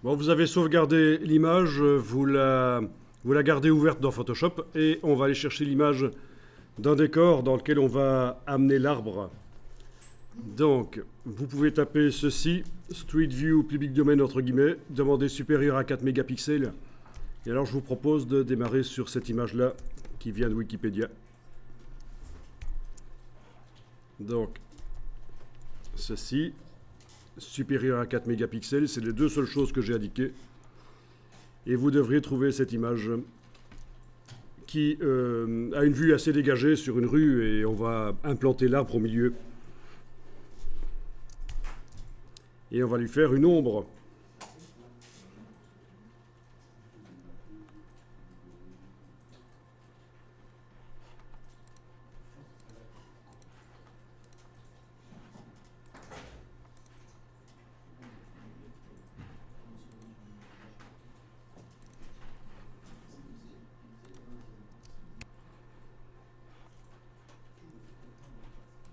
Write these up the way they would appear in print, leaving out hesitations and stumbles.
Bon, vous avez sauvegardé l'image, vous la gardez ouverte dans Photoshop et on va aller chercher l'image d'un décor dans lequel on va amener l'arbre. Donc, vous pouvez taper ceci, Street View Public Domain entre guillemets, demander supérieur à 4 mégapixels. Et alors je vous propose de démarrer sur cette image-là qui vient de Wikipédia. Donc, ceci, supérieur à 4 mégapixels, c'est les deux seules choses que j'ai indiquées. Et vous devriez trouver cette image qui a une vue assez dégagée sur une rue et on va implanter l'arbre au milieu. Et on va lui faire une ombre.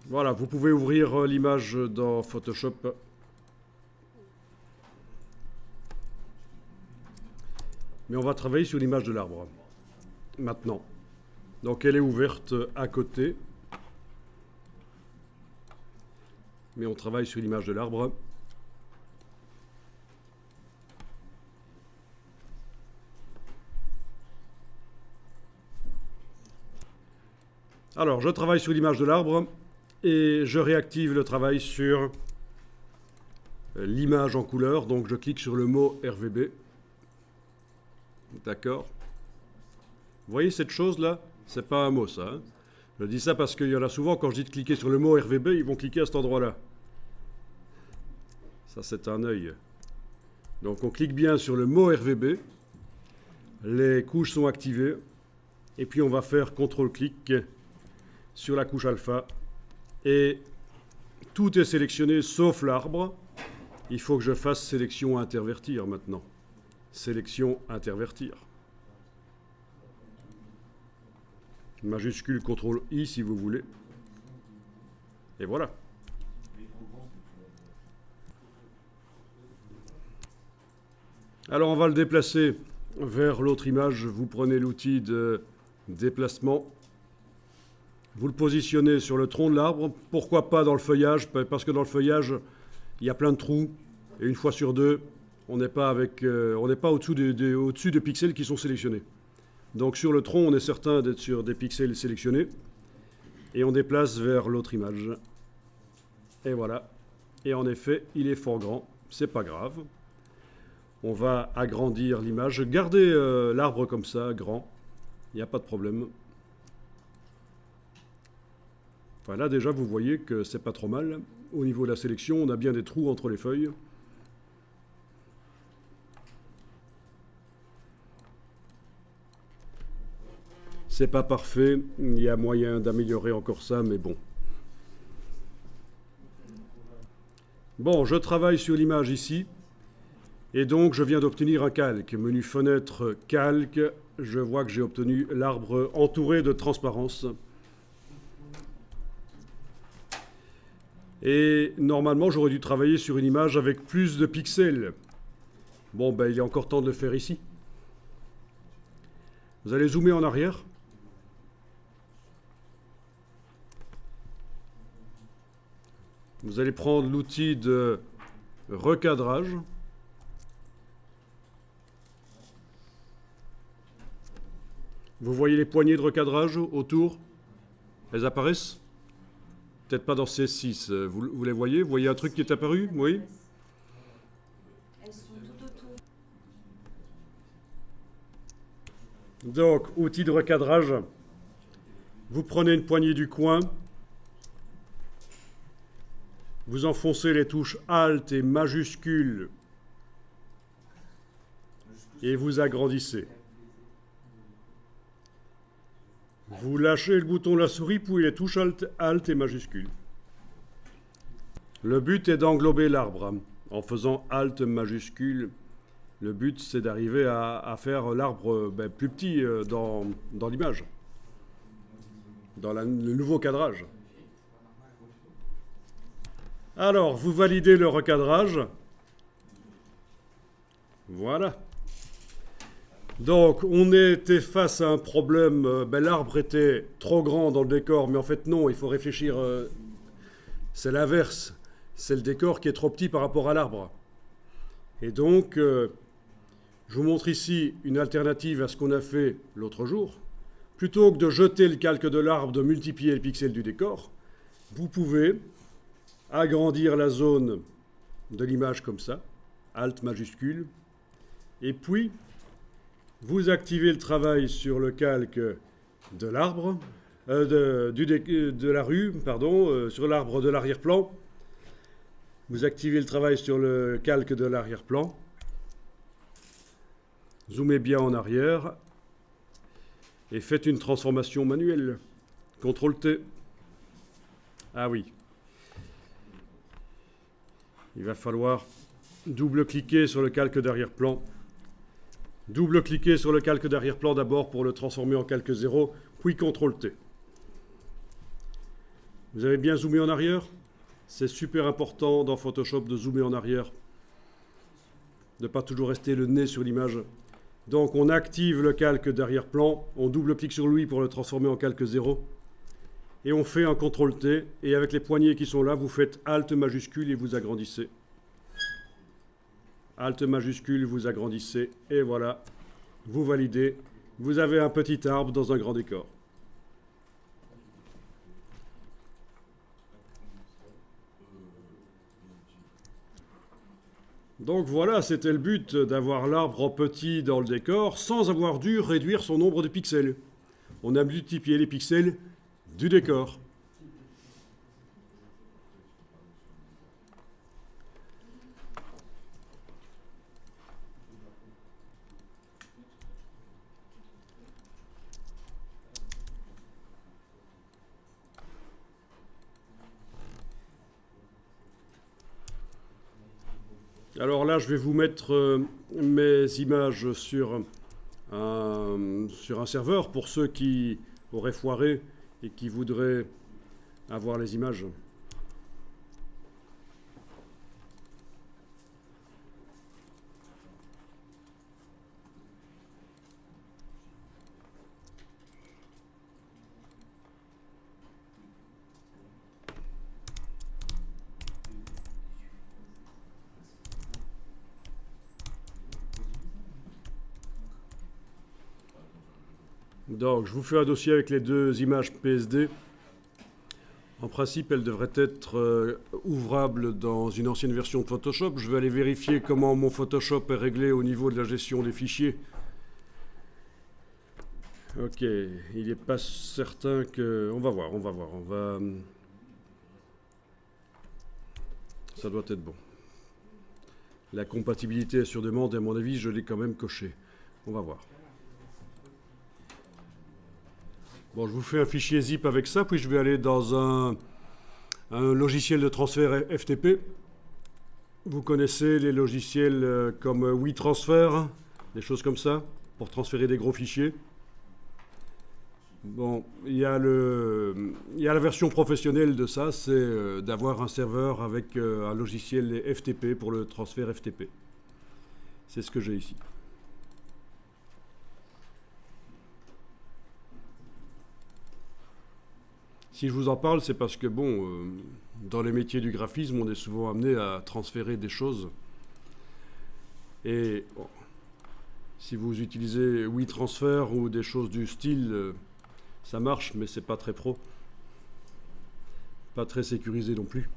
Voilà, vous pouvez ouvrir l'image dans Photoshop. Mais on va travailler sur l'image de l'arbre. Maintenant. Donc elle est ouverte à côté. Mais on travaille sur l'image de l'arbre. Alors, je travaille sur l'image de l'arbre et je réactive le travail sur l'image en couleur. Donc, je clique sur le mot RVB. D'accord. Vous voyez cette chose-là? C'est pas un mot, ça. Hein, je dis ça parce qu'il y en a souvent, quand je dis de cliquer sur le mot RVB, ils vont cliquer à cet endroit-là. Ça, c'est un œil. Donc, on clique bien sur le mot RVB. Les couches sont activées. Et puis, on va faire CTRL-clic sur la couche alpha. Et tout est sélectionné sauf l'arbre. Il faut que je fasse sélection intervertir maintenant. Sélection intervertir. Majuscule CTRL-I si vous voulez. Et voilà. Alors on va le déplacer vers l'autre image. Vous prenez l'outil de déplacement. Vous le positionnez sur le tronc de l'arbre. Pourquoi pas dans le feuillage? Parce que dans le feuillage, il y a plein de trous. Et une fois sur deux, on n'est pas au-dessus des pixels qui sont sélectionnés. Donc sur le tronc, on est certain d'être sur des pixels sélectionnés. Et on déplace vers l'autre image. Et voilà. Et en effet, il est fort grand. C'est pas grave. On va agrandir l'image. Gardez l'arbre comme ça, grand. Il n'y a pas de problème. Enfin, là, déjà, vous voyez que c'est pas trop mal. Au niveau de la sélection, on a bien des trous entre les feuilles. C'est pas parfait. Il y a moyen d'améliorer encore ça, mais bon. Bon, je travaille sur l'image ici. Et donc, je viens d'obtenir un calque. Menu fenêtre, calque. Je vois que j'ai obtenu l'arbre entouré de transparence. Et normalement, j'aurais dû travailler sur une image avec plus de pixels. Bon, ben, il est encore temps de le faire ici. Vous allez zoomer en arrière. Vous allez prendre l'outil de recadrage. Vous voyez les poignées de recadrage autour? Elles apparaissent? Peut-être pas dans C6. Vous les voyez? Vous voyez un truc qui est apparu? Oui? Elles sont tout autour. Donc, outil de recadrage. Vous prenez une poignée du coin. Vous enfoncez les touches Alt et majuscule. Et vous agrandissez. Vous lâchez le bouton de la souris, puis les touches Alt et majuscule. Le but est d'englober l'arbre. En faisant Alt majuscule, le but c'est d'arriver à faire l'arbre plus petit dans l'image, dans le nouveau cadrage. Alors, vous validez le recadrage. Voilà. Donc, on était face à un problème. L'arbre était trop grand dans le décor, mais en fait, non, il faut réfléchir. C'est l'inverse. C'est le décor qui est trop petit par rapport à l'arbre. Et donc, je vous montre ici une alternative à ce qu'on a fait l'autre jour. Plutôt que de jeter le calque de l'arbre, de multiplier les pixels du décor, vous pouvez agrandir la zone de l'image comme ça, Alt majuscule, et puis vous activez le travail sur le calque de l'arbre, de la rue, pardon, sur l'arbre de l'arrière-plan. Vous activez le travail sur le calque de l'arrière-plan. Zoomez bien en arrière et faites une transformation manuelle. CTRL-T. Ah oui. Il va falloir double-cliquer sur le calque d'arrière-plan. Double-cliquer sur le calque d'arrière-plan d'abord pour le transformer en calque 0, puis CTRL-T. Vous avez bien zoomé en arrière? C'est super important dans Photoshop de zoomer en arrière. De ne pas toujours rester le nez sur l'image. Donc on active le calque d'arrière-plan, on double-clique sur lui pour le transformer en calque 0. Et on fait un CTRL-T, et avec les poignées qui sont là, vous faites Alt majuscule et vous agrandissez. Alt majuscule, vous agrandissez, et voilà, vous validez. Vous avez un petit arbre dans un grand décor. Donc voilà, c'était le but, d'avoir l'arbre petit dans le décor sans avoir dû réduire son nombre de pixels. On a multiplié les pixels du décor. Alors là, je vais vous mettre mes images sur un serveur pour ceux qui auraient foiré et qui voudraient avoir les images. Donc, je vous fais un dossier avec les deux images PSD. En principe, elles devraient être ouvrables dans une ancienne version de Photoshop. Je vais aller vérifier comment mon Photoshop est réglé au niveau de la gestion des fichiers. Ok, il n'est pas certain que... On va voir. Ça doit être bon. La compatibilité est sur demande et à mon avis, je l'ai quand même coché. On va voir. Bon, je vous fais un fichier zip avec ça, puis je vais aller dans un logiciel de transfert FTP. Vous connaissez les logiciels comme WeTransfer, des choses comme ça, pour transférer des gros fichiers. Bon, il y a la version professionnelle de ça, c'est d'avoir un serveur avec un logiciel FTP pour le transfert FTP. C'est ce que j'ai ici. Si je vous en parle, c'est parce que, bon, dans les métiers du graphisme, on est souvent amené à transférer des choses. Et bon, si vous utilisez WeTransfer ou des choses du style, ça marche, mais c'est pas très pro. Pas très sécurisé non plus.